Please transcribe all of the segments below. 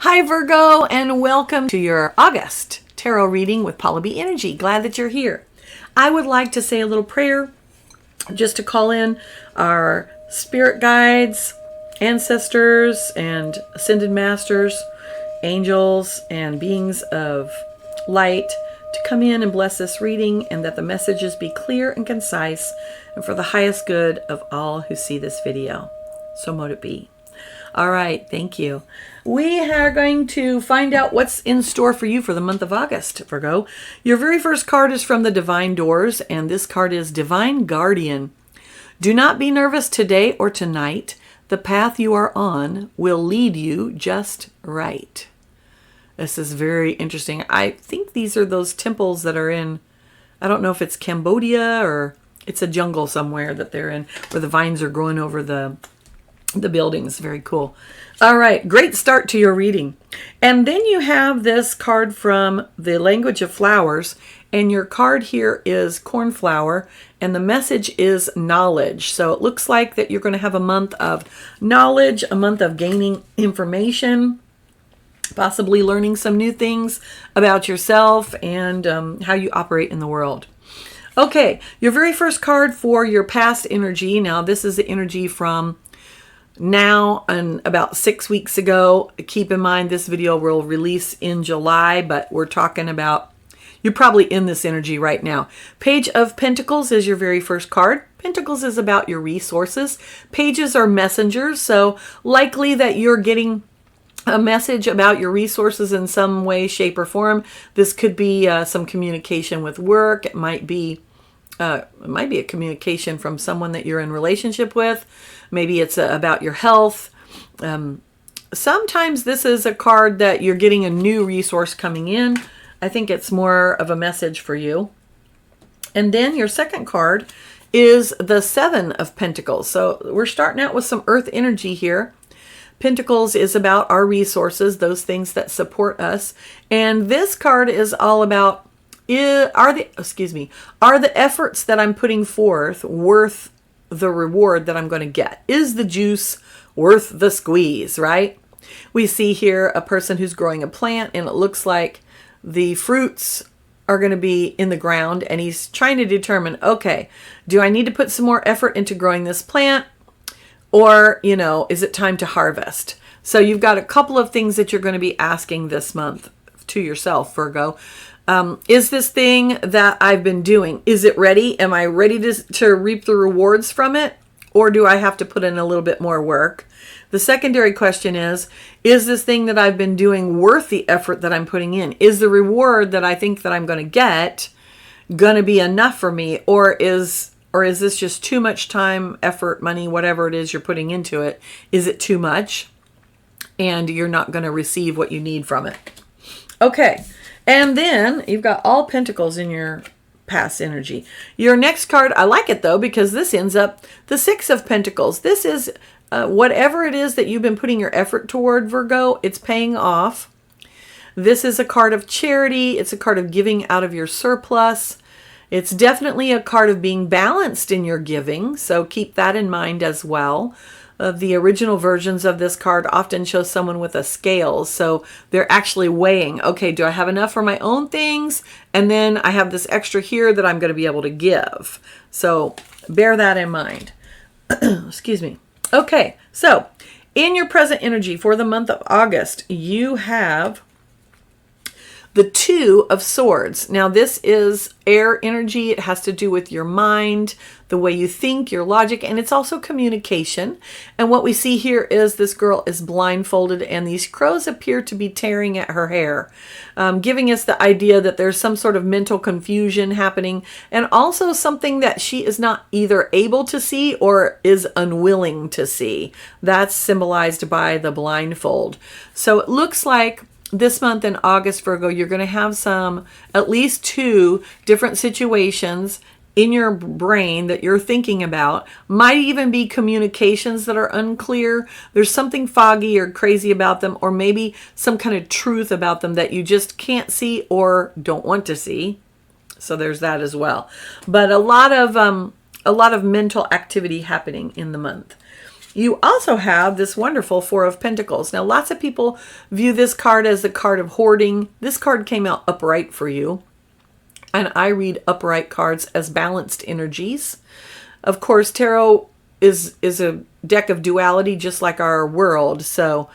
Hi Virgo, and welcome to your August tarot reading with Paula B Energy. Glad that you're here. I would like to say a little prayer just to call in our spirit guides, ancestors, and ascended masters, angels, and beings of light to come in and bless this reading, and that the messages be clear and concise and for the highest good of all who see this video. So mote it be. All right, thank you. We are going to find out what's in store for you for the month of August, Virgo. Your very first card is from the Divine Doors, and this card is Divine Guardian. Do not be nervous today or tonight. The path you are on will lead you just right. This is very interesting. I think these are those temples that are in, I don't know if it's Cambodia or it's a jungle somewhere that they're in, where the vines are growing over the buildings. Very cool. All right, great start to your reading. And then you have this card from the Language of Flowers, and your card here is Cornflower, and the message is knowledge. So it looks like that you're going to have a month of knowledge, a month of gaining information, possibly learning some new things about yourself and how you operate in the world. Okay, your very first card for your past energy. Now, this is the energy from now and about 6 weeks ago. Keep in mind this video will release in July, but we're talking about, you're probably in this energy right now. Page of Pentacles is your very first card. Pentacles is about your resources. Pages are messengers, so likely that you're getting a message about your resources in some way, shape, or form. This could be some communication with work. It might be a communication from someone that you're in relationship with. Maybe it's about your health. Sometimes this is a card that you're getting a new resource coming in. I think it's more of a message for you. And then your second card is the Seven of Pentacles. So we're starting out with some earth energy here. Pentacles is about our resources, those things that support us. And this card is all about, are the efforts that I'm putting forth worth the reward that I'm going to get? Is the juice worth the squeeze, right? We see here a person who's growing a plant, and it looks like the fruits are going to be in the ground, and he's trying to determine, okay, do I need to put some more effort into growing this plant? Or, is it time to harvest? So you've got a couple of things that you're going to be asking this month to yourself, Virgo. Is this thing that I've been doing, is it ready? Am I ready to reap the rewards from it? Or do I have to put in a little bit more work? The secondary question is this thing that I've been doing worth the effort that I'm putting in? Is the reward that I think that I'm going to get going to be enough for me? Or is this just too much time, effort, money, whatever it is you're putting into it? Is it too much? And you're not going to receive what you need from it. Okay. And then you've got all Pentacles in your past energy. Your next card, I like it though, because this ends up the Six of Pentacles. This is whatever it is that you've been putting your effort toward, Virgo, it's paying off. This is a card of charity. It's a card of giving out of your surplus. It's definitely a card of being balanced in your giving. So keep that in mind as well. The original versions of this card often show someone with a scale. So they're actually weighing, okay, do I have enough for my own things? And then I have this extra here that I'm going to be able to give. So bear that in mind. Excuse me. Okay, so in your present energy for the month of August, you have the Two of Swords. Now, this is air energy. It has to do with your mind, the way you think, your logic, and it's also communication. And what we see here is this girl is blindfolded, and these crows appear to be tearing at her hair, giving us the idea that there's some sort of mental confusion happening, and also something that she is not either able to see or is unwilling to see. That's symbolized by the blindfold. So it looks like this month in August, Virgo, you're going to have at least two different situations in your brain that you're thinking about. Might even be communications that are unclear. There's something foggy or crazy about them, or maybe some kind of truth about them that you just can't see or don't want to see. So there's that as well. But a lot of mental activity happening in the month. You also have this wonderful Four of Pentacles. Now, lots of people view this card as the card of hoarding. This card came out upright for you. And I read upright cards as balanced energies. Of course, tarot is a deck of duality, just like our world. So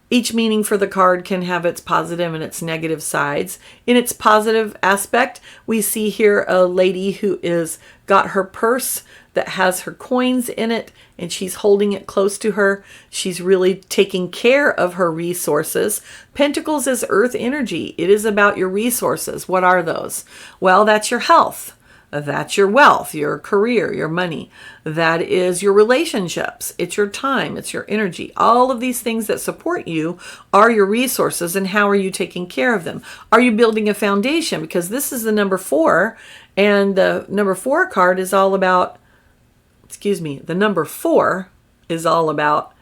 each meaning for the card can have its positive and its negative sides. In its positive aspect, we see here a lady who is got her purse that has her coins in it, and she's holding it close to her. She's really taking care of her resources. Pentacles is earth energy. It is about your resources. What are those? Well, that's your health. That's your wealth, your career, your money. That is your relationships. It's your time. It's your energy. All of these things that support you are your resources, and how are you taking care of them? Are you building a foundation? Because this is the number 4, and the number 4 card is all about, the number 4 is all about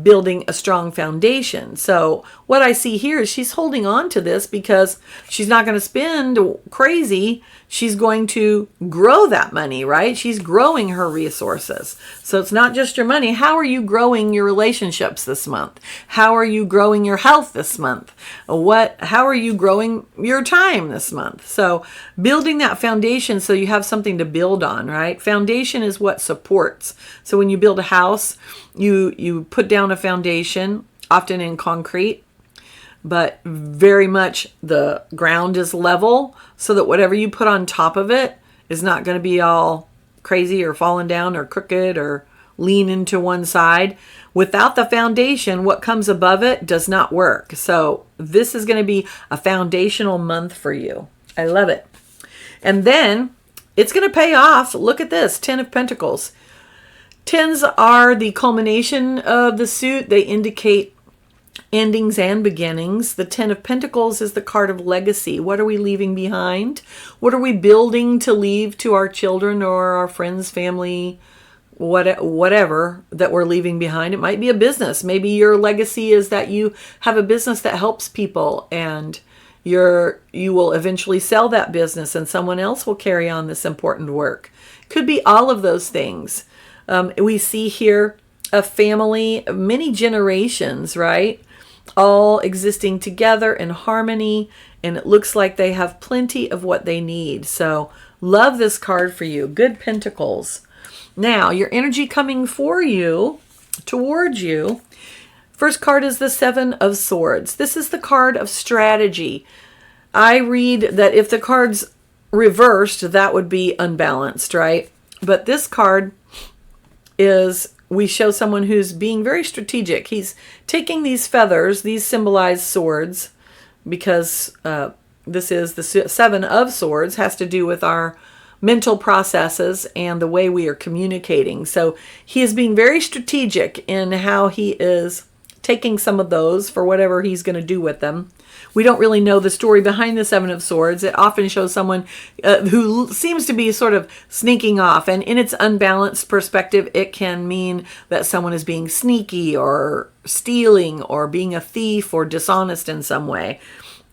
building a strong foundation. So what I see here is she's holding on to this because she's not going to spend crazy. She's going to grow that money, right? She's growing her resources. So it's not just your money. How are you growing your relationships this month? How are you growing your health this month? How are you growing your time this month? So building that foundation so you have something to build on, right? Foundation is what supports. So when you build a house, you put down a foundation, often in concrete, but very much the ground is level so that whatever you put on top of it is not going to be all crazy or falling down or crooked or lean into one side. Without the foundation, what comes above it does not work. So this is going to be a foundational month for you. I love it. And then it's going to pay off. Look at this, 10 of Pentacles. Tens are the culmination of the suit. They indicate endings and beginnings. The 10 of Pentacles is the card of legacy. What are we leaving behind? What are we building to leave to our children or our friends, family, whatever that we're leaving behind? It might be a business. Maybe your legacy is that you have a business that helps people, and you will eventually sell that business and someone else will carry on this important work. Could be all of those things. We see here a family, many generations, right? All existing together in harmony, and it looks like they have plenty of what they need. So love this card for you. Good Pentacles. Now, your energy coming for you, towards you. First card is the 7 of Swords. This is the card of strategy. I read that if the card's reversed, that would be unbalanced, right? But this card is, we show someone who's being very strategic. He's taking these feathers, these symbolize swords, because this is the 7 of Swords, has to do with our mental processes and the way we are communicating. So he is being very strategic in how he is taking some of those for whatever he's going to do with them. We don't really know the story behind the 7 of Swords. It often shows someone who seems to be sort of sneaking off. And in its unbalanced perspective, it can mean that someone is being sneaky or stealing or being a thief or dishonest in some way.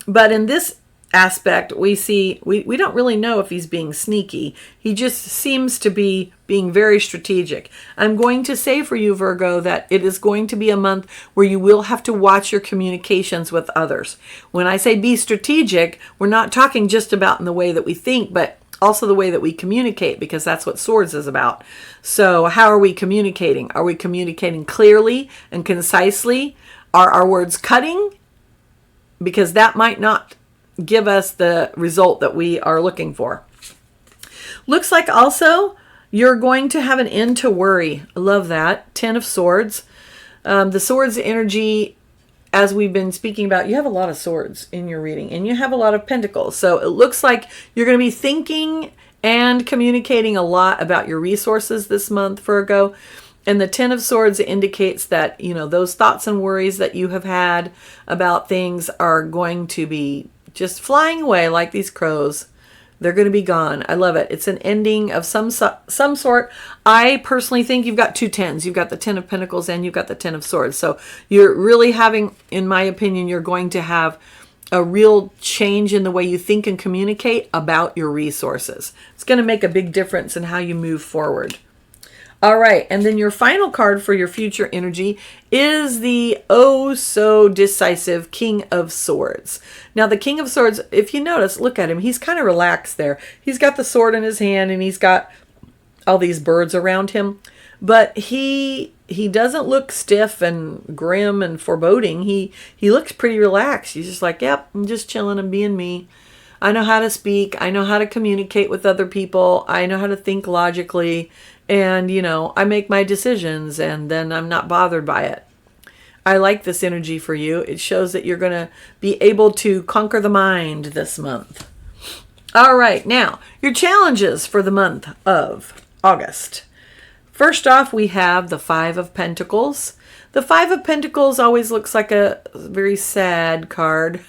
But in this aspect, we see, we don't really know if he's being sneaky. He just seems to be being very strategic. I'm going to say for you, Virgo, that it is going to be a month where you will have to watch your communications with others. When I say be strategic, we're not talking just about in the way that we think, but also the way that we communicate, because that's what Swords is about. So how are we communicating? Are we communicating clearly and concisely? Are our words cutting? Because that might not give us the result that we are looking for. Looks like also you're going to have an end to worry. I love that. 10 of Swords. The Swords energy, as we've been speaking about, you have a lot of swords in your reading and you have a lot of pentacles. So it looks like you're going to be thinking and communicating a lot about your resources this month, Virgo. And the 10 of Swords indicates that, you know, those thoughts and worries that you have had about things are going to be just flying away like these crows. They're going to be gone. I love it. It's an ending of some sort. I personally think you've got 2 10s. You've got the 10 of Pentacles and you've got the 10 of Swords. So you're really having, in my opinion, you're going to have a real change in the way you think and communicate about your resources. It's going to make a big difference in how you move forward. All right, and then your final card for your future energy is the oh so decisive King of Swords. Now, the King of Swords, if you notice, look at him. He's kind of relaxed there. He's got the sword in his hand, and he's got all these birds around him. But he doesn't look stiff and grim and foreboding. He looks pretty relaxed. He's just like, yep, I'm just chilling and being me. I know how to speak. I know how to communicate with other people. I know how to think logically. And, I make my decisions, and then I'm not bothered by it. I like this energy for you. It shows that you're going to be able to conquer the mind this month. All right, now, your challenges for the month of August. First off, we have the Five of Pentacles. The Five of Pentacles always looks like a very sad card.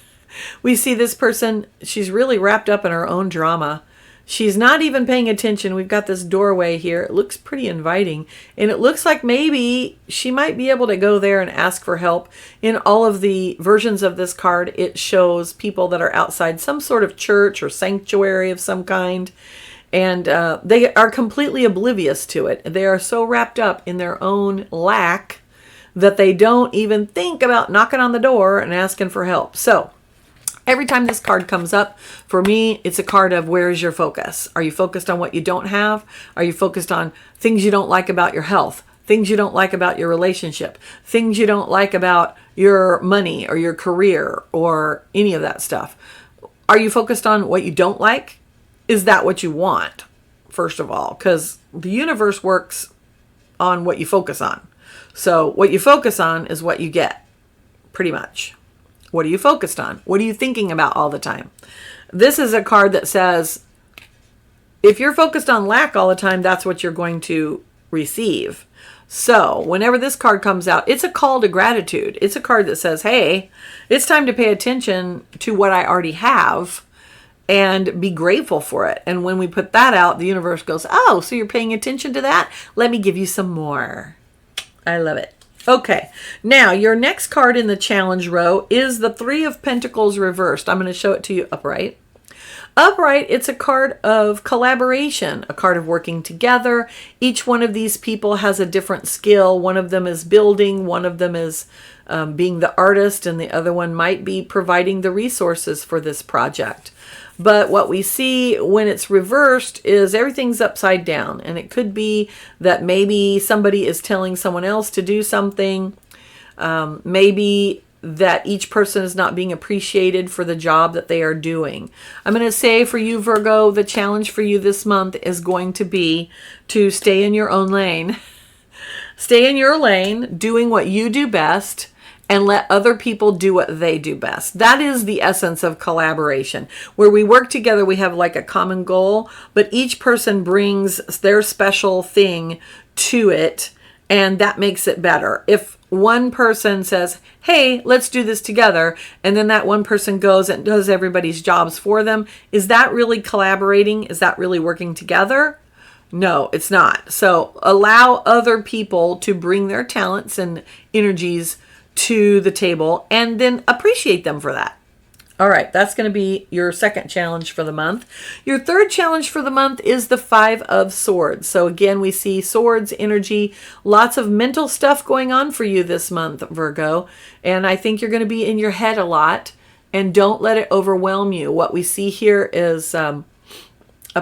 We see this person, she's really wrapped up in her own drama. She's not even paying attention. We've got this doorway here. It looks pretty inviting. And it looks like maybe she might be able to go there and ask for help. In all of the versions of this card, it shows people that are outside some sort of church or sanctuary of some kind. And they are completely oblivious to it. They are so wrapped up in their own lack that they don't even think about knocking on the door and asking for help. So every time this card comes up, for me, it's a card of where is your focus? Are you focused on what you don't have? Are you focused on things you don't like about your health? Things you don't like about your relationship? Things you don't like about your money or your career or any of that stuff? Are you focused on what you don't like? Is that what you want, first of all? Because the universe works on what you focus on. So what you focus on is what you get, pretty much. What are you focused on? What are you thinking about all the time? This is a card that says, if you're focused on lack all the time, that's what you're going to receive. So whenever this card comes out, it's a call to gratitude. It's a card that says, hey, it's time to pay attention to what I already have and be grateful for it. And when we put that out, the universe goes, oh, so you're paying attention to that? Let me give you some more. I love it. Okay, now your next card in the challenge row is the Three of Pentacles reversed. I'm going to show it to you upright. Upright, it's a card of collaboration, a card of working together. Each one of these people has a different skill. One of them is building, one of them is being the artist, and the other one might be providing the resources for this project. But what we see when it's reversed is everything's upside down. And it could be that maybe somebody is telling someone else to do something. Maybe that each person is not being appreciated for the job that they are doing. I'm going to say for you, Virgo, the challenge for you this month is going to be to stay in your own lane. Stay in your lane, doing what you do best, and let other people do what they do best. That is the essence of collaboration. Where we work together, we have like a common goal, but each person brings their special thing to it, and that makes it better. If one person says, hey, let's do this together, and then that one person goes and does everybody's jobs for them, is that really collaborating? Is that really working together? No, it's not. So allow other people to bring their talents and energies to the table and then appreciate them for that. All right, that's going to be your second challenge for the month. Your third challenge for the month is the Five of Swords. So again, we see swords, energy, lots of mental stuff going on for you this month, Virgo. And I think you're going to be in your head a lot, and don't let it overwhelm you. What we see here is a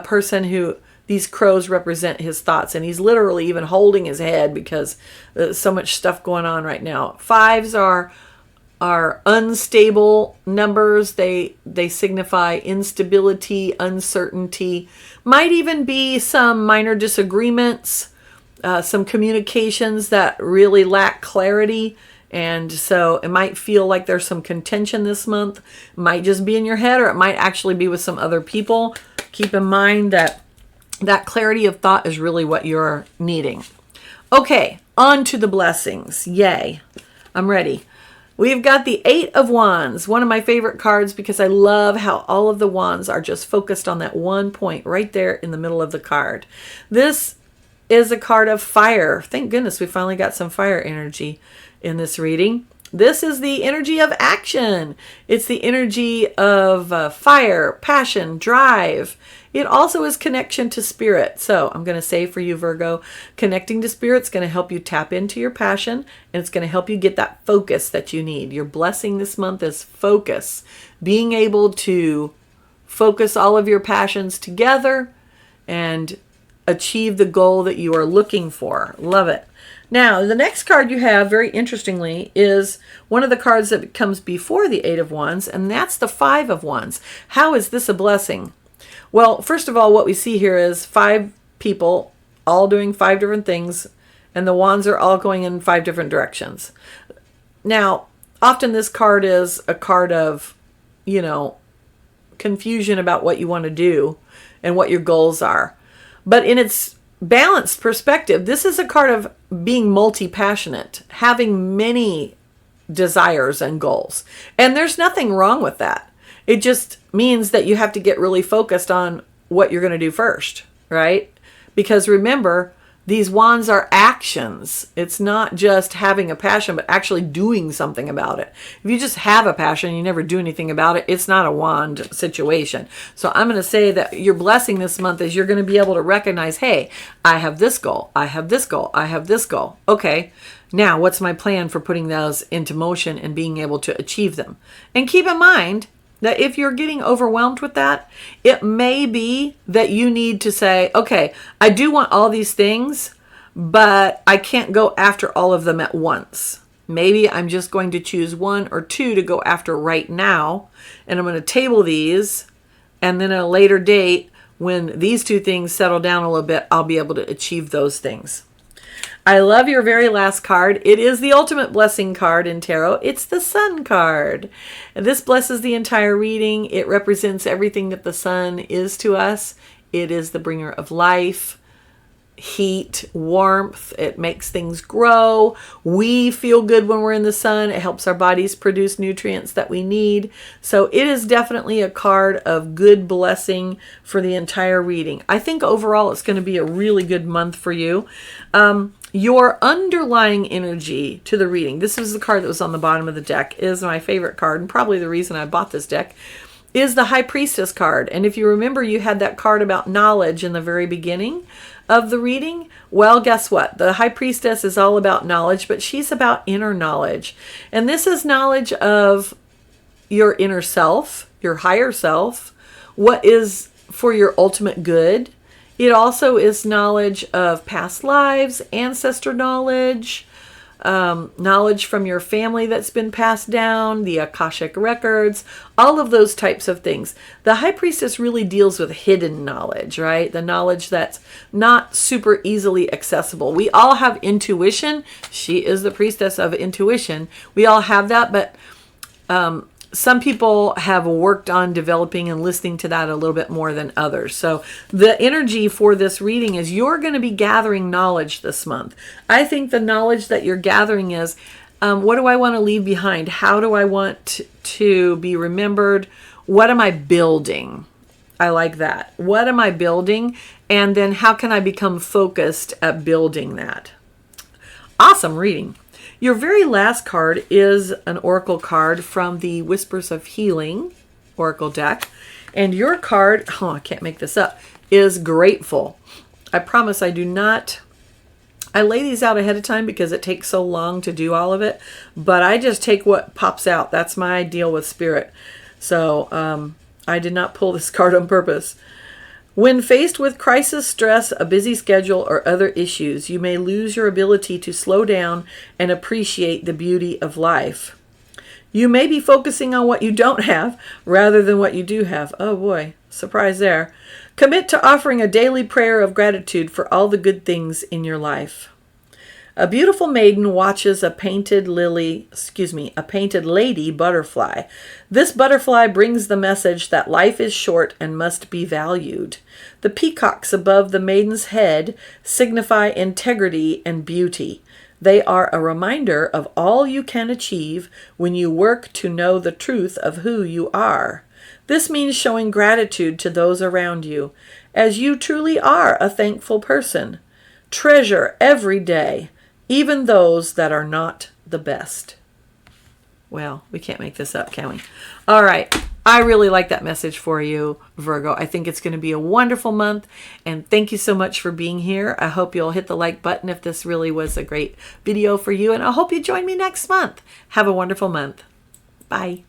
person who, these crows represent his thoughts, and he's literally even holding his head because there's so much stuff going on right now. Fives are unstable numbers. They signify instability, uncertainty, might even be some minor disagreements, some communications that really lack clarity. And so it might feel like there's some contention this month. It might just be in your head, or it might actually be with some other people. Keep in mind that clarity of thought is really what you're needing. Okay, on to the blessings. Yay. I'm ready. We've got the Eight of Wands, one of my favorite cards because I love how all of the wands are just focused on that one point right there in the middle of the card. This is a card of fire. Thank goodness we finally got some fire energy in this reading. This is the energy of action. It's the energy of fire, passion, drive. It also is connection to spirit. So I'm going to say for you, Virgo, connecting to spirit's going to help you tap into your passion, and it's going to help you get that focus that you need. Your blessing this month is focus. Being able to focus all of your passions together and achieve the goal that you are looking for. Love it. Now, the next card you have, very interestingly, is one of the cards that comes before the Eight of Wands, and that's the Five of Wands. How is this a blessing? Well, first of all, what we see here is 5 people all doing 5 different things, and the wands are all going in 5 different directions. Now, often this card is a card of, confusion about what you want to do and what your goals are. But in its balanced perspective, this is a card of being multi-passionate, having many desires and goals. And there's nothing wrong with that. It just means that you have to get really focused on what you're going to do first, right? Because remember, these wands are actions. It's not just having a passion, but actually doing something about it. If you just have a passion and you never do anything about it, it's not a wand situation. So I'm going to say that your blessing this month is you're going to be able to recognize, hey, I have this goal. I have this goal. I have this goal. Okay, now what's my plan for putting those into motion and being able to achieve them? And keep in mind that if you're getting overwhelmed with that, it may be that you need to say, okay, I do want all these things, but I can't go after all of them at once. Maybe I'm just going to choose 1 or 2 to go after right now, and I'm going to table these, and then at a later date, when these 2 things settle down a little bit, I'll be able to achieve those things. I love your very last card. It is the ultimate blessing card in tarot. It's the Sun card. And this blesses the entire reading. It represents everything that the sun is to us. It is the bringer of life, heat, warmth. It makes things grow. We feel good when we're in the sun. It helps our bodies produce nutrients that we need. So it is definitely a card of good blessing for the entire reading. I think overall it's going to be a really good month for you. Your underlying energy to the reading, this is the card that was on the bottom of the deck, is my favorite card, and probably the reason I bought this deck, is the High Priestess card. And if you remember, you had that card about knowledge in the very beginning of the reading. Well, guess what? The High Priestess is all about knowledge, but she's about inner knowledge. And this is knowledge of your inner self, your higher self, what is for your ultimate good. It also is knowledge of past lives, ancestor knowledge, knowledge from your family that's been passed down, the Akashic records, all of those types of things. The High Priestess really deals with hidden knowledge, right? The knowledge that's not super easily accessible. We all have intuition. She is the priestess of intuition. We all have that, but some people have worked on developing and listening to that a little bit more than others. So the energy for this reading is you're going to be gathering knowledge this month. I think the knowledge that you're gathering is, what do I want to leave behind? How do I want to be remembered? What am I building? I like that. What am I building? And then how can I become focused at building that? Awesome reading. Your very last card is an oracle card from the Whispers of Healing oracle deck. And your card, I can't make this up, is Grateful. I promise I do not, I lay these out ahead of time because it takes so long to do all of it. But I just take what pops out. That's my deal with spirit. So I did not pull this card on purpose. When faced with crisis, stress, a busy schedule, or other issues, you may lose your ability to slow down and appreciate the beauty of life. You may be focusing on what you don't have rather than what you do have. Oh boy, surprise there. Commit to offering a daily prayer of gratitude for all the good things in your life. A beautiful maiden watches a painted lady butterfly. This butterfly brings the message that life is short and must be valued. The peacocks above the maiden's head signify integrity and beauty. They are a reminder of all you can achieve when you work to know the truth of who you are. This means showing gratitude to those around you, as you truly are a thankful person. Treasure every day, even those that are not the best. Well, we can't make this up, can we? All right. I really like that message for you, Virgo. I think it's going to be a wonderful month. And thank you so much for being here. I hope you'll hit the like button if this really was a great video for you. And I hope you join me next month. Have a wonderful month. Bye.